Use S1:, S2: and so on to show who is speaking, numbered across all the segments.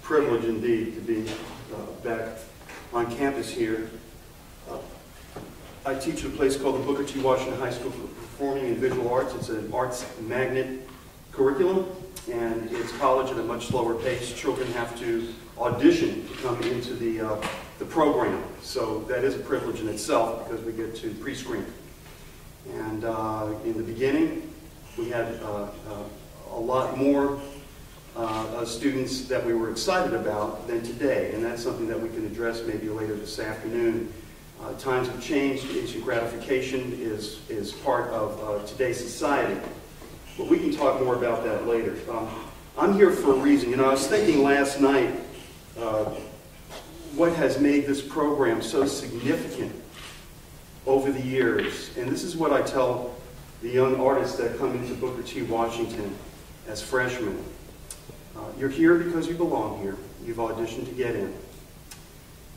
S1: privilege indeed to be back on campus here. I teach at a place called the Booker T. Washington High School for Performing and Visual Arts. It's an arts magnet curriculum, and it's college at a much slower pace. Children have to audition to come into the program, so that is a privilege in itself because we get to pre-screen. And in the beginning, we had a lot more students that we were excited about than today, and that's something that we can address maybe later this afternoon. Times have changed. Instant gratification is part of today's society, but we can talk more about that later. I'm here for a reason. You know, I was thinking last night what has made this program so significant over the years, and this is what I tell the young artists that come into Booker T. Washington as freshmen. You're here because you belong here. You've auditioned to get in.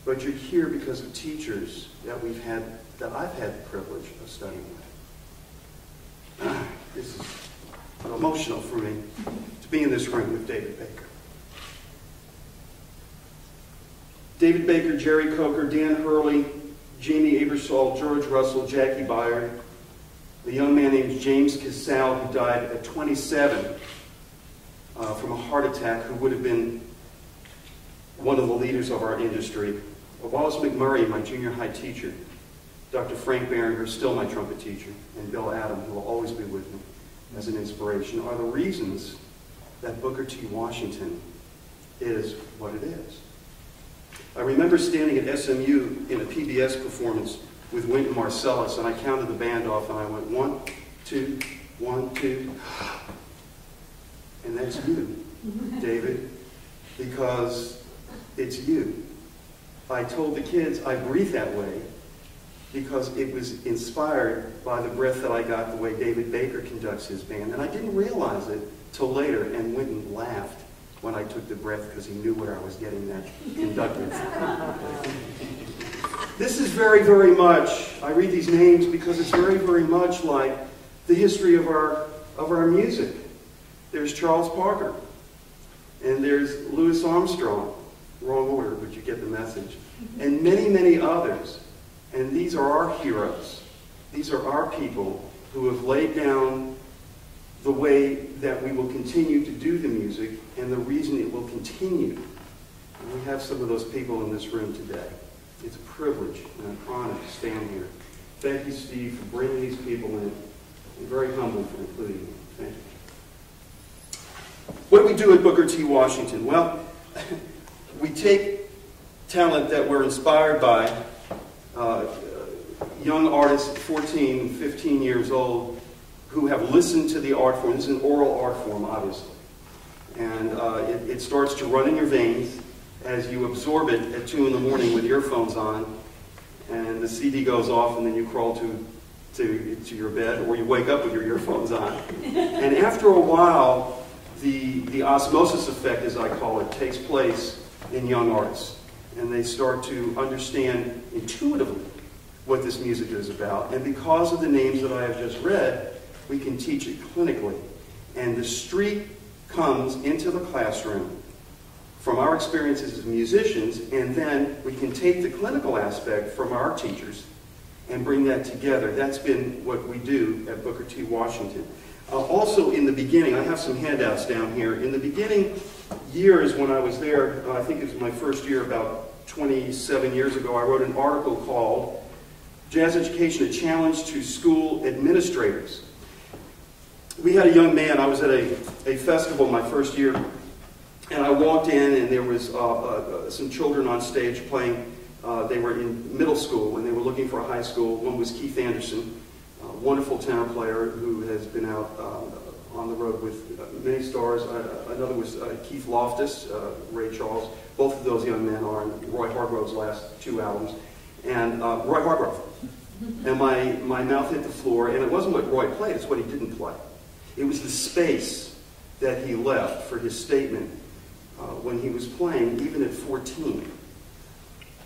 S1: But you're here because of teachers that I've had the privilege of studying with. This is emotional for me to be in this room with David Baker. David Baker, Jerry Coker, Dan Hurley, Jamie Abersol, George Russell, Jackie Byard, the young man named James Casal, who died at 27 from a heart attack, who would have been one of the leaders of our industry. Wallace McMurray, my junior high teacher, Dr. Frank Barron, who's still my trumpet teacher, and Bill Adam, who will always be with me as an inspiration, are the reasons that Booker T. Washington is what it is. I remember standing at SMU in a PBS performance with Wynton Marsalis, and I counted the band off, and I went 1, 2, 1, 2, and that's you, David, because it's you. I told the kids I breathe that way because it was inspired by the breath that I got the way David Baker conducts his band. And I didn't realize it till later, and Wynton laughed when I took the breath because he knew where I was getting that conducted. This is very, very much, I read these names because it's very, very much like the history of our music. There's Charles Parker, and there's Louis Armstrong. Wrong order, but you get the message. And many, many others. And these are our heroes. These are our people who have laid down the way that we will continue to do the music and the reason it will continue. And we have some of those people in this room today. It's a privilege and an honor to stand here. Thank you, Steve, for bringing these people in. I'm very humbled for including them. Thank you. What do we do at Booker T. Washington? Well, we take talent that we're inspired by, young artists, 14, 15 years old, who have listened to the art form. This is an oral art form, obviously. And it starts to run in your veins as you absorb it at 2 in the morning with earphones on, and the CD goes off, and then you crawl to your bed, or you wake up with your earphones on. And after a while, the osmosis effect, as I call it, takes place in young artists, and they start to understand intuitively what this music is about. And because of the names that I have just read, we can teach it clinically. And the street comes into the classroom from our experiences as musicians, and then we can take the clinical aspect from our teachers and bring that together. That's been what we do at Booker T. Washington. Also in the beginning, I have some handouts down here. In the beginning years when I was there, I think it was my first year about 27 years ago, I wrote an article called Jazz Education, a Challenge to School Administrators. We had a young man, I was at a festival my first year, and I walked in and there was some children on stage playing. They were in middle school and they were looking for a high school. One was Keith Anderson, a wonderful tenor player who has been out on the road with many stars. Another was Keith Loftus, Ray Charles. Both of those young men are on Roy Hargrove's last 2 albums. And Roy Hargrove. And my mouth hit the floor, and it wasn't what Roy played, it's what he didn't play. It was the space that he left for his statement when he was playing, even at 14.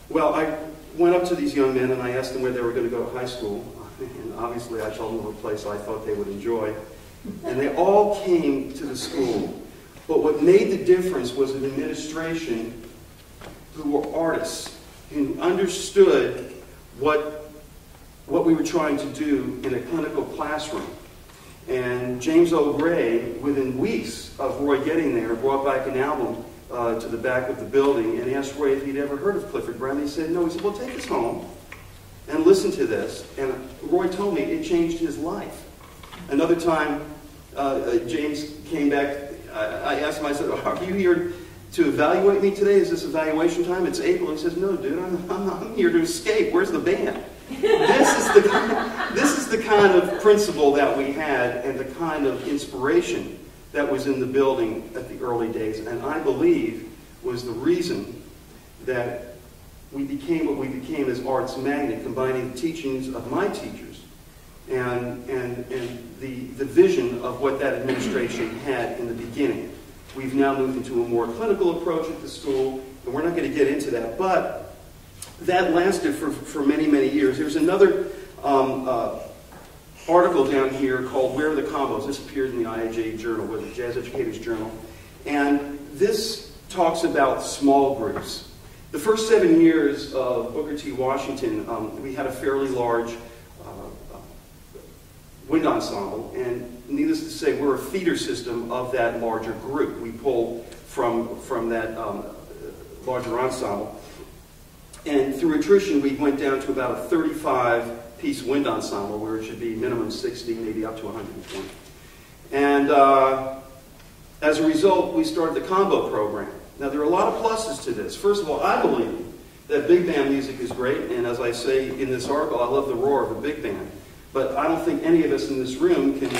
S1: Well, I went up to these young men and I asked them where they were going to go to high school. And obviously I told them of a place I thought they would enjoy. And they all came to the school. But what made the difference was an administration who were artists, who understood what we were trying to do in a clinical classroom. And James O'Gray, within weeks of Roy getting there, brought back an album to the back of the building and asked Roy if he'd ever heard of Clifford Brown. He said no. He said, well, take this home and listen to this. And Roy told me it changed his life. Another time, James came back. I asked him, I said, are you here to evaluate me today? Is this evaluation time? It's April. He says, no, dude, I'm here to escape. Where's the band? This is the kind of principle that we had and the kind of inspiration that was in the building at the early days, and I believe was the reason that we became what we became as Arts Magnet, combining the teachings of my teachers and the vision of what that administration had in the beginning. We've now moved into a more clinical approach at the school, and we're not going to get into that, but that lasted for many, many years. There's another article down here called Where Are the Combos? This appears in the IAJ Journal, with the Jazz Educators Journal. And this talks about small groups. The first 7 years of Booker T. Washington, we had a fairly large wind ensemble, and needless to say, we're a feeder system of that larger group. We pull from that larger ensemble. And through attrition, we went down to about a 35-piece wind ensemble, where it should be minimum 60, maybe up to 120. And as a result, we started the combo program. Now, there are a lot of pluses to this. First of all, I believe that big band music is great, and as I say in this article, I love the roar of a big band. But I don't think any of us in this room can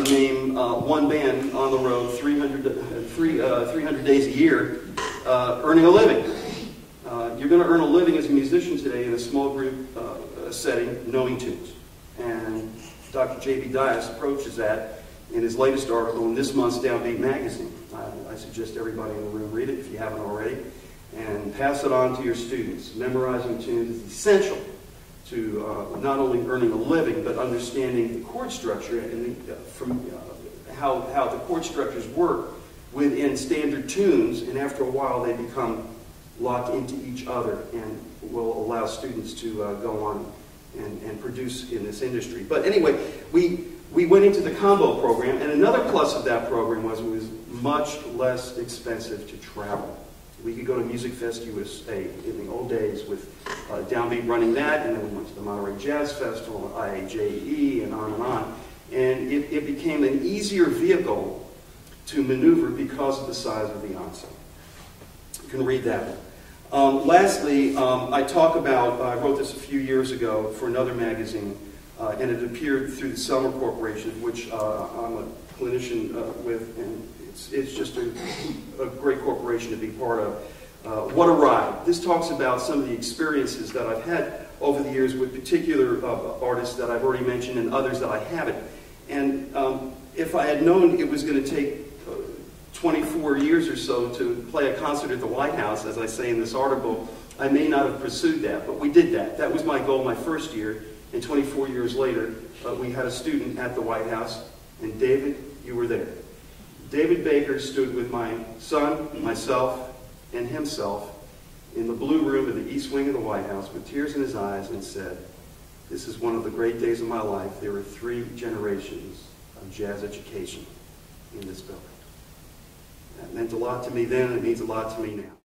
S1: name one band on the road 300 days a year earning a living. You're going to earn a living as a musician today in a small group setting, knowing tunes. And Dr. J.B. Dias approaches that in his latest article in this month's Downbeat magazine. I suggest everybody in the room read it if you haven't already, and pass it on to your students. Memorizing tunes is essential to not only earning a living, but understanding the chord structure and how the chord structures work within standard tunes, and after a while they become locked into each other and will allow students to go on and produce in this industry. But anyway, we went into the combo program, and another plus of that program was it was much less expensive to travel. We could go to Music Fest USA in the old days with Downbeat running that, and then we went to the Monterey Jazz Festival, IAJE, and on. And it became an easier vehicle to maneuver because of the size of the ensemble. You can read that one. Lastly, I talk about, I wrote this a few years ago for another magazine, and it appeared through the Selmer Corporation, which I'm a clinician with, and it's just a great corporation to be part of. What a Ride. This talks about some of the experiences that I've had over the years with particular artists that I've already mentioned and others that I haven't. And if I had known it was going to take 24 years or so to play a concert at the White House, as I say in this article, I may not have pursued that, but we did that. That was my goal my first year, and 24 years later, we had a student at the White House, and David, you were there. David Baker stood with my son, myself, and himself in the blue room of the East Wing of the White House with tears in his eyes and said, "This is one of the great days of my life. There were 3 generations of jazz education in this building." That meant a lot to me then, and it means a lot to me now.